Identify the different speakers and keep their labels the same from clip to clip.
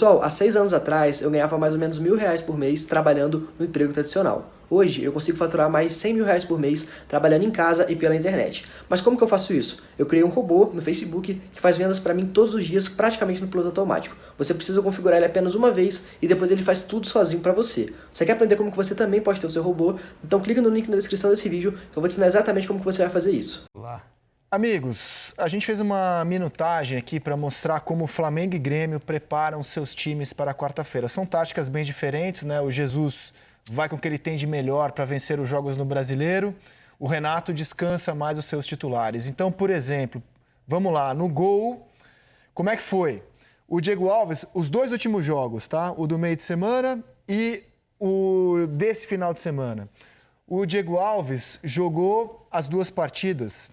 Speaker 1: Pessoal, há 6 anos atrás eu ganhava mais ou menos R$1.000 por mês trabalhando no emprego tradicional. Hoje eu consigo faturar mais R$100.000 por mês trabalhando em casa e pela internet. Mas como que eu faço isso? Eu criei um robô no Facebook que faz vendas para mim todos os dias, praticamente no piloto automático. Você precisa configurar ele apenas uma vez e depois ele faz tudo sozinho para você. Você quer aprender como que você também pode ter o seu robô? Então clica no link na descrição desse vídeo que eu vou te ensinar exatamente como que você vai fazer isso.
Speaker 2: Amigos, a gente fez uma minutagem aqui para mostrar como Flamengo e Grêmio preparam seus times para a quarta-feira. São táticas bem diferentes, né? O Jesus vai com o que ele tem de melhor para vencer os jogos no Brasileiro. O Renato descansa mais os seus titulares. Então, por exemplo, vamos lá, no gol, como é que foi? O Diego Alves, os 2 últimos jogos, tá? O do meio de semana e o desse final de semana. O Diego Alves jogou as 2 partidas.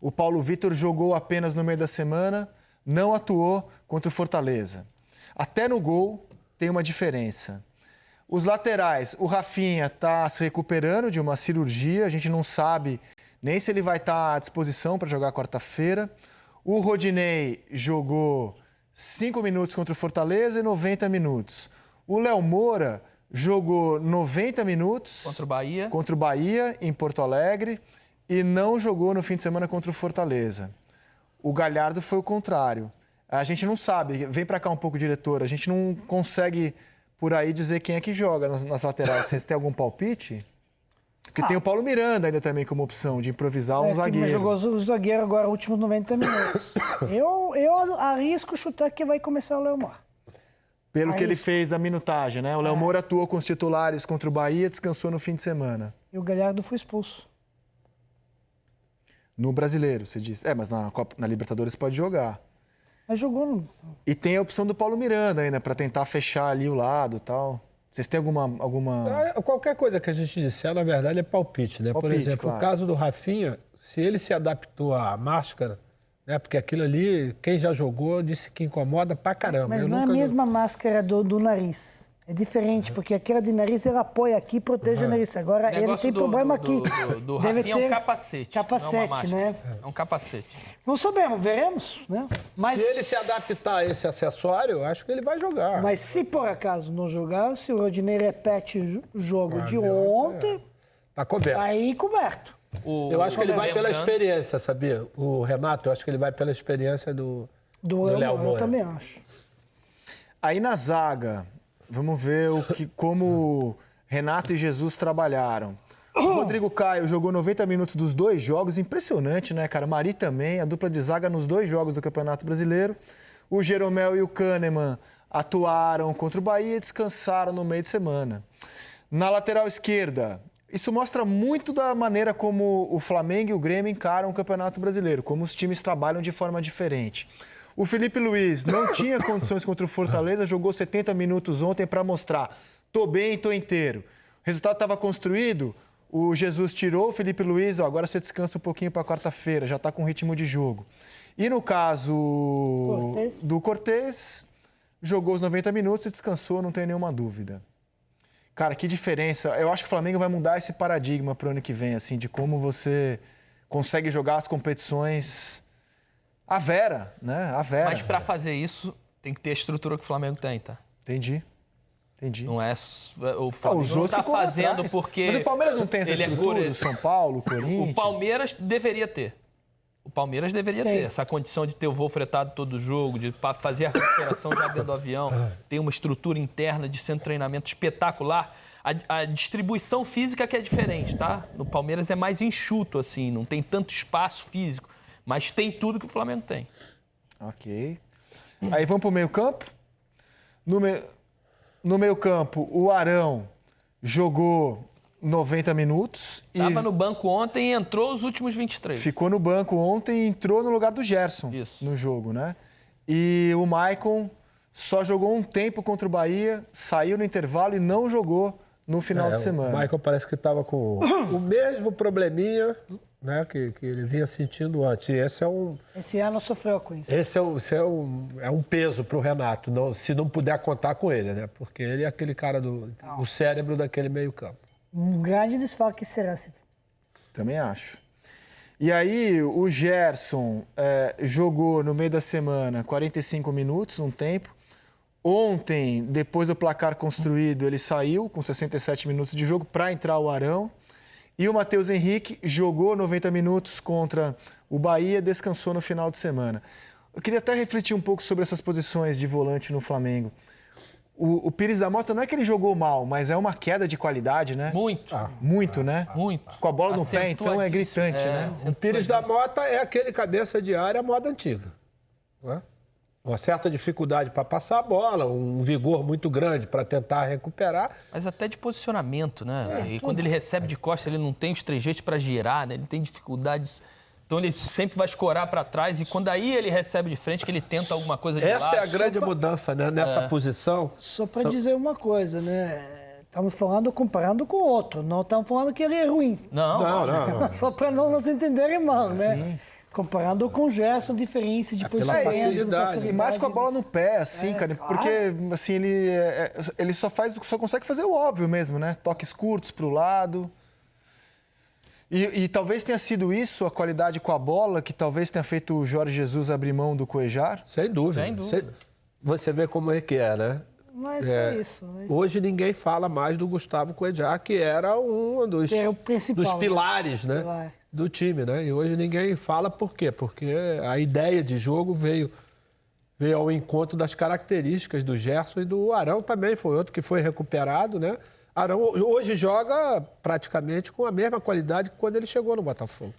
Speaker 2: O Paulo Vitor jogou apenas no meio da semana, não atuou contra o Fortaleza. Até no gol tem uma diferença. Os laterais, o Rafinha está se recuperando de uma cirurgia, a gente não sabe nem se ele vai estar à disposição para jogar quarta-feira. O Rodinei jogou 5 minutos contra o Fortaleza e 90 minutos. O Léo Moura jogou 90 minutos contra o Bahia em Porto Alegre. E não jogou no fim de semana contra o Fortaleza. O Galhardo foi o contrário. A gente não sabe, vem para cá um pouco, diretor, a gente não consegue por aí dizer quem é que joga nas laterais. Vocês têm algum palpite? Porque tem o Paulo Miranda ainda também como opção de improvisar um zagueiro.
Speaker 3: Mas jogou o zagueiro agora os últimos 90 minutos. eu arrisco chutar que vai começar o Léo Moura.
Speaker 2: Pelo que ele fez da minutagem, né? O Léo Moura atuou com os titulares contra o Bahia, descansou no fim de semana.
Speaker 3: E o Galhardo foi expulso.
Speaker 2: No Brasileiro, você disse. Mas na Libertadores pode jogar.
Speaker 3: Mas jogou no...
Speaker 2: E tem a opção do Paulo Miranda ainda, para tentar fechar ali o lado e tal. Vocês têm alguma...
Speaker 4: Qualquer coisa que a gente disser, na verdade, é palpite, né? Por exemplo, claro. O caso do Rafinha, se ele se adaptou à máscara, né? Porque aquilo ali, quem já jogou, disse que incomoda pra caramba.
Speaker 3: Mas não é a mesma máscara do nariz. É diferente, porque aquela de nariz, ela apoia aqui e protege o nariz. Agora, ele tem problema aqui.
Speaker 5: Do Rafinha é um capacete.
Speaker 3: Capacete, né?
Speaker 5: É um capacete.
Speaker 3: Não sabemos, veremos, né?
Speaker 4: Mas se ele se adaptar a esse acessório, eu acho que ele vai jogar.
Speaker 3: Mas se por acaso não jogar, se o Rodinei repete o jogo de ontem...
Speaker 4: Tá coberto.
Speaker 3: Aí coberto.
Speaker 4: Eu acho que ele vai pela experiência, sabia? O Renato, eu acho que ele vai pela experiência do Léo Moura.
Speaker 3: Eu também acho.
Speaker 2: Aí na zaga... Vamos ver como Renato e Jesus trabalharam. O Rodrigo Caio jogou 90 minutos dos 2 jogos. Impressionante, né, cara? Mari também, a dupla de zaga nos 2 jogos do Campeonato Brasileiro. O Jeromel e o Kahneman atuaram contra o Bahia e descansaram no meio de semana. Na lateral esquerda, isso mostra muito da maneira como o Flamengo e o Grêmio encaram o Campeonato Brasileiro, como os times trabalham de forma diferente. O Felipe Luiz não tinha condições contra o Fortaleza, jogou 70 minutos ontem para mostrar, tô bem, tô inteiro. O resultado estava construído, o Jesus tirou o Felipe Luiz, agora você descansa um pouquinho para quarta-feira, já está com ritmo de jogo. E no caso do Cortez, jogou os 90 minutos e descansou, não tem nenhuma dúvida. Cara, que diferença. Eu acho que o Flamengo vai mudar esse paradigma para o ano que vem, assim, de como você consegue jogar as competições... A Vera, né? A Vera.
Speaker 5: Mas para fazer isso, tem que ter a estrutura que o Flamengo tem, tá?
Speaker 2: Entendi.
Speaker 5: Não é... O Flamengo não tá fazendo porque...
Speaker 2: Mas o Palmeiras não tem essa estrutura do São Paulo, Corinthians?
Speaker 5: O Palmeiras deveria ter. Ter essa condição de ter o voo fretado todo jogo, de fazer a recuperação já dentro do avião, ter uma estrutura interna de centro de treinamento espetacular. A distribuição física que é diferente, tá? No Palmeiras é mais enxuto, assim, não tem tanto espaço físico. Mas tem tudo que o Flamengo tem.
Speaker 2: Ok. Aí vamos para o meio-campo. No meio-campo, o Arão jogou 90 minutos.
Speaker 5: Estava no banco ontem e entrou os últimos 23.
Speaker 2: Ficou no banco ontem e entrou no lugar do Gerson no jogo, né? E o Maicon só jogou um tempo contra o Bahia, saiu no intervalo e não jogou no final de semana.
Speaker 4: O Maicon parece que estava com o mesmo probleminha, né, que ele vinha sentindo antes.
Speaker 3: Esse ano sofreu com isso.
Speaker 4: Esse é um peso para o Renato, se não puder contar com ele, né? Porque ele é aquele cara o cérebro daquele meio-campo.
Speaker 3: Um grande desfalque será.
Speaker 2: Também acho. E aí, o Gerson jogou no meio da semana 45 minutos, um tempo. Ontem, depois do placar construído, ele saiu com 67 minutos de jogo para entrar o Arão. E o Matheus Henrique jogou 90 minutos contra o Bahia, descansou no final de semana. Eu queria até refletir um pouco sobre essas posições de volante no Flamengo. O Pires da Mota não é que ele jogou mal, mas é uma queda de qualidade, né?
Speaker 5: Muito.
Speaker 2: Muito, né?
Speaker 5: Muito.
Speaker 2: Com a bola no pé, então é gritante, né?
Speaker 4: O Pires da Mota é aquele cabeça de área moda antiga. Não é? Uma certa dificuldade para passar a bola, um vigor muito grande para tentar recuperar.
Speaker 5: Mas até de posicionamento, né? E quando ele recebe de costas, ele não tem os trejeitos para girar, né? Ele tem dificuldades. Então ele sempre vai escorar para trás e quando aí ele recebe de frente, que ele tenta alguma coisa de lado.
Speaker 4: Essa é a grande mudança, né? Nessa posição.
Speaker 3: Só para dizer uma coisa, né? Estamos falando comparando com o outro, não estamos falando que ele é ruim.
Speaker 5: Não.
Speaker 3: Só para não nos entenderem mal, né? Sim. Comparando com o Gerson, diferença de
Speaker 2: facilidade. E mais com a bola no pé, assim, cara.
Speaker 3: Claro.
Speaker 2: Porque, assim, ele só consegue fazer o óbvio mesmo, né? Toques curtos pro lado. E talvez tenha sido isso, a qualidade com a bola, que talvez tenha feito o Jorge Jesus abrir mão do Cuéllar.
Speaker 4: Sem dúvida. Você vê como é que é, né?
Speaker 3: Mas é isso.
Speaker 4: Hoje ninguém fala mais do Gustavo Cuéllar, que era um dos pilares, né? Do time, né? E hoje ninguém fala por quê? Porque a ideia de jogo veio ao encontro das características do Gerson e do Arão também. Foi outro que foi recuperado, né? Arão hoje joga praticamente com a mesma qualidade que quando ele chegou no Botafogo.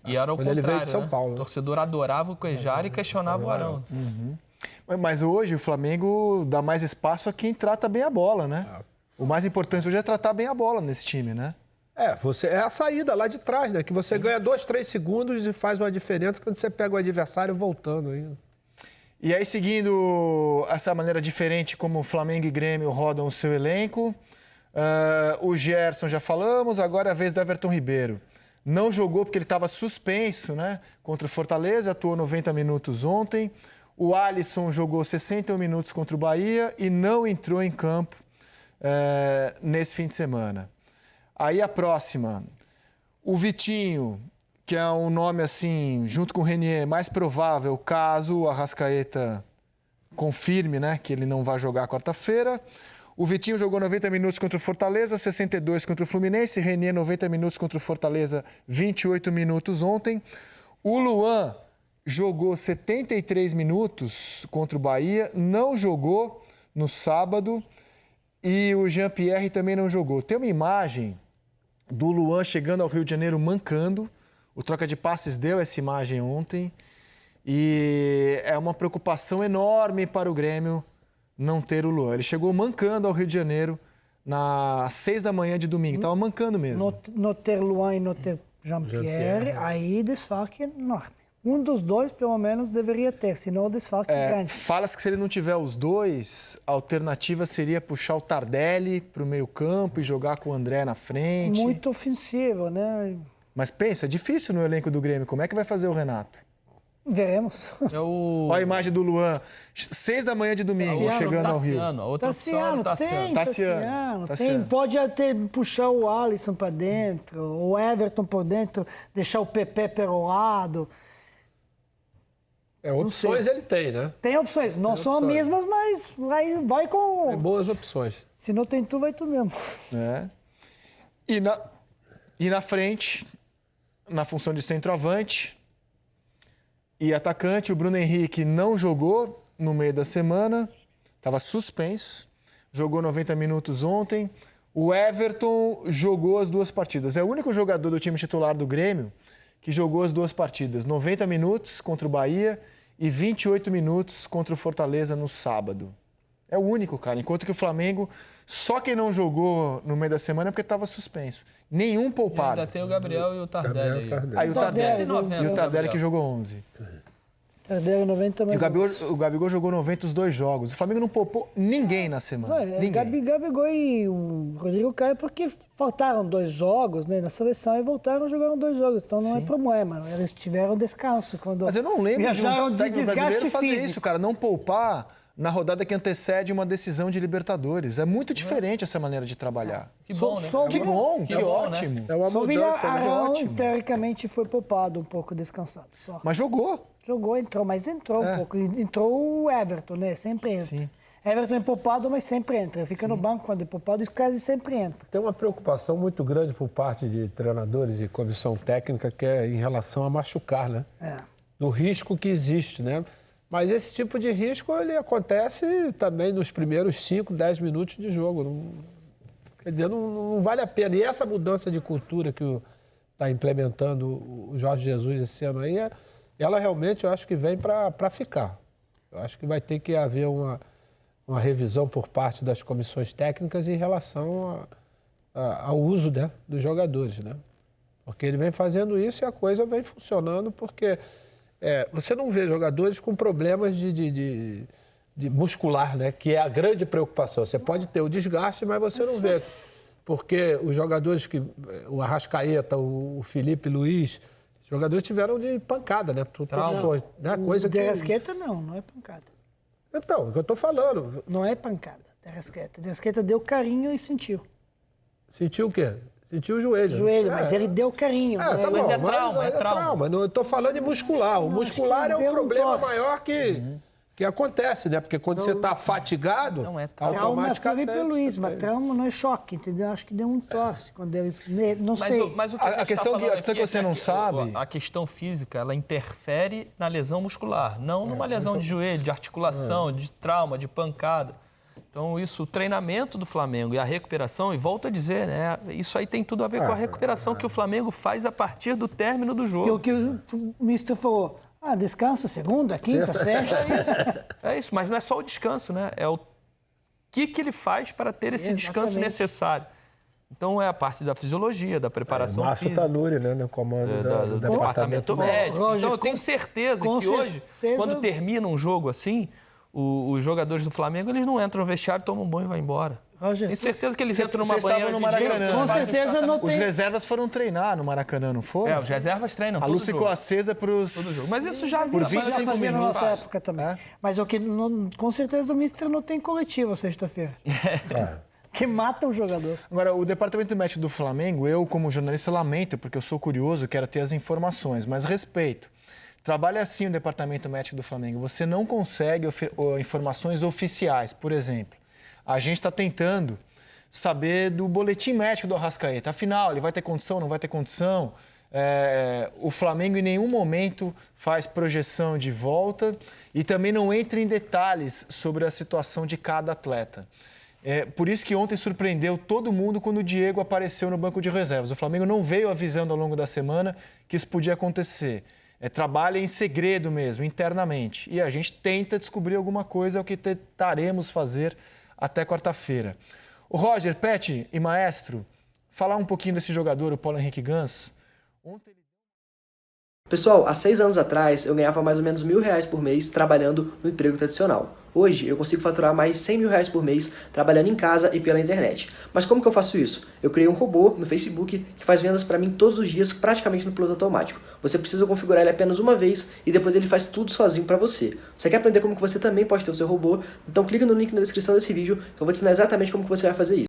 Speaker 5: E era o
Speaker 4: quando
Speaker 5: contrário,
Speaker 4: ele veio de São
Speaker 5: né?
Speaker 4: Paulo.
Speaker 5: O torcedor adorava o Cuéllar e questionava o Arão.
Speaker 2: Mas hoje o Flamengo dá mais espaço a quem trata bem a bola, né? O mais importante hoje é tratar bem a bola nesse time, né?
Speaker 4: É a saída lá de trás, né? Que você ganha 2, 3 segundos e faz uma diferença quando você pega o adversário voltando ainda.
Speaker 2: E aí, seguindo essa maneira diferente como Flamengo e Grêmio rodam o seu elenco, o Gerson já falamos, agora é a vez do Everton Ribeiro. Não jogou porque ele estava suspenso, né? Contra o Fortaleza, atuou 90 minutos ontem. O Alisson jogou 61 minutos contra o Bahia e não entrou em campo nesse fim de semana. Aí a próxima, o Vitinho, que é um nome assim, junto com o Renier, mais provável caso o Arrascaeta confirme, né, que ele não vai jogar quarta-feira. O Vitinho jogou 90 minutos contra o Fortaleza, 62 contra o Fluminense. Renier 90 minutos contra o Fortaleza, 28 minutos ontem. O Luan jogou 73 minutos contra o Bahia, não jogou no sábado. E o Jean-Pierre também não jogou. Tem uma imagem do Luan chegando ao Rio de Janeiro mancando. O Troca de Passes deu essa imagem ontem. E é uma preocupação enorme para o Grêmio não ter o Luan. Ele chegou mancando ao Rio de Janeiro às 6 da manhã de domingo. Estava mancando mesmo.
Speaker 3: Não ter Luan e não ter Jean-Pierre, aí desfalque enorme. Um dos dois, pelo menos, deveria ter, senão o desfalque é grande.
Speaker 2: Fala-se que se ele não tiver os dois, a alternativa seria puxar o Tardelli para o meio campo e jogar com o André na frente.
Speaker 3: Muito ofensivo, né?
Speaker 2: Mas pensa, é difícil no elenco do Grêmio. Como é que vai fazer o Renato?
Speaker 3: Veremos.
Speaker 2: Olha a imagem do Luan, 6 da manhã de domingo, chegando ao Rio.
Speaker 5: Outra opção,
Speaker 3: Tassiano. Pode até puxar o Alisson para dentro, o Everton por dentro, deixar o Pepe pelo lado.
Speaker 4: Opções ele tem, né?
Speaker 3: Tem opções. Não são as mesmas, mas vai com...
Speaker 4: Tem boas opções.
Speaker 3: Se não tem tu, vai tu mesmo.
Speaker 2: E na frente, na função de centroavante e atacante, o Bruno Henrique não jogou no meio da semana. Estava suspenso. Jogou 90 minutos ontem. O Everton jogou as 2 partidas. É o único jogador do time titular do Grêmio que jogou as 2 partidas. 90 minutos contra o Bahia e 28 minutos contra o Fortaleza no sábado. É o único, cara. Enquanto que o Flamengo, só quem não jogou no meio da semana é porque estava suspenso. Nenhum poupado.
Speaker 5: Ainda tem o Gabriel e o Tardelli.
Speaker 2: Aí o Tardelli que jogou 11.
Speaker 3: Tardelli 90 mais.
Speaker 2: E o Gabigol jogou 90 os 2 jogos. O Flamengo não poupou ninguém na semana. Ninguém.
Speaker 3: Gabigol e o Rodrigo Caio porque faltaram 2 jogos, né, na seleção e voltaram a jogar 2 jogos. Então não é problema. Eles tiveram descanso.
Speaker 2: Mas eu não lembro
Speaker 3: de um técnico brasileiro
Speaker 2: fazer isso, cara. Não poupar na rodada que antecede uma decisão de Libertadores. É muito diferente essa maneira de trabalhar.
Speaker 5: Que bom, né?
Speaker 2: Que ótimo.
Speaker 4: Né? É uma mudança,
Speaker 3: Arão, teoricamente, foi poupado, um pouco descansado. Só.
Speaker 2: Mas jogou.
Speaker 3: Jogou, entrou um pouco. Entrou o Everton, né? Sempre entra.
Speaker 2: Sim.
Speaker 3: Everton é poupado, mas sempre entra. Fica no banco quando é poupado e quase sempre entra.
Speaker 4: Tem uma preocupação muito grande por parte de treinadores e comissão técnica que é em relação a machucar, né? Do risco que existe, né? Mas esse tipo de risco, ele acontece também nos primeiros 5, 10 minutos de jogo. Quer dizer, não vale a pena. E essa mudança de cultura que está implementando o Jorge Jesus esse ano aí, ela realmente eu acho que vem para ficar. Eu acho que vai ter que haver uma revisão por parte das comissões técnicas em relação ao uso, né, dos jogadores, né? Porque ele vem fazendo isso e a coisa vem funcionando porque você não vê jogadores com problemas de muscular, né? Que é a grande preocupação. Você pode ter o desgaste, mas você não vê. Porque os jogadores o Arrascaeta, o Felipe Luiz, os jogadores tiveram de pancada, né? Né? Coisa
Speaker 3: o de Arrascaeta não é pancada.
Speaker 4: Então, o que eu estou falando.
Speaker 3: Não é pancada, de Arrascaeta. De Arrascaeta deu carinho e sentiu.
Speaker 4: Sentiu o quê? Sentiu o joelho.
Speaker 3: Mas ele deu carinho.
Speaker 4: Tá bom, mas é trauma. Não, eu estou falando de muscular. O muscular é um problema maior que acontece, né? Porque quando você está fatigado, automaticamente...
Speaker 3: Trauma é Felipe Luiz, mas trauma não é choque, entendeu? Acho que deu um torce quando deu isso. Não sei.
Speaker 5: Mas o que
Speaker 2: a questão que você não sabe...
Speaker 5: A questão física, ela interfere na lesão muscular, não numa lesão de joelho, de articulação, de trauma, de pancada. Então, o treinamento do Flamengo e a recuperação, e volto a dizer, né? Isso aí tem tudo a ver com a recuperação que o Flamengo faz a partir do término do jogo.
Speaker 3: O que o mister falou... descansa segunda, quinta, sexta.
Speaker 5: É isso, mas não é só o descanso, né? É o que ele faz para ter esse descanso necessário. Então, é a parte da fisiologia, da preparação física.
Speaker 4: Márcio Tanuri, né? No comando do
Speaker 5: departamento médico.
Speaker 3: Roger,
Speaker 5: então, eu tenho certeza que hoje, quando termina um jogo assim, os jogadores do Flamengo, eles não entram no vestiário, tomam um banho e vão embora.
Speaker 3: Roger,
Speaker 5: tenho certeza que eles entram numa banheira
Speaker 2: no Maracanã.
Speaker 3: Com certeza não tem...
Speaker 2: Os reservas foram treinar no Maracanã, não foram?
Speaker 5: Os reservas treinam
Speaker 2: a luz ficou acesa para os...
Speaker 5: todo jogo. Mas isso já...
Speaker 2: Por 25
Speaker 3: minutos. Na nossa época também. Mas com certeza o mister não tem coletivo sexta-feira. Que mata o jogador.
Speaker 2: Agora, o departamento médico do Flamengo, eu como jornalista lamento, porque eu sou curioso, quero ter as informações, mas respeito. Trabalha assim o departamento médico do Flamengo. Você não consegue informações oficiais. Por exemplo, a gente está tentando saber do boletim médico do Arrascaeta. Afinal, ele vai ter condição, não vai ter condição? O Flamengo em nenhum momento faz projeção de volta e também não entra em detalhes sobre a situação de cada atleta. Por isso que ontem surpreendeu todo mundo quando o Diego apareceu no banco de reservas. O Flamengo não veio avisando ao longo da semana que isso podia acontecer. Trabalha em segredo mesmo, internamente. E a gente tenta descobrir alguma coisa, é o que tentaremos fazer até quarta-feira. O Roger, Pet e Maestro, falar um pouquinho desse jogador, o Paulo Henrique Ganso. Ontem...
Speaker 1: Pessoal, há 6 anos atrás eu ganhava mais ou menos R$1.000 por mês trabalhando no emprego tradicional. Hoje eu consigo faturar mais R$100.000 por mês trabalhando em casa e pela internet. Mas como que eu faço isso? Eu criei um robô no Facebook que faz vendas para mim todos os dias, praticamente no piloto automático. Você precisa configurar ele apenas uma vez e depois ele faz tudo sozinho para você. Você quer aprender como que você também pode ter o seu robô? Então clica no link na descrição desse vídeo que eu vou te ensinar exatamente como que você vai fazer isso.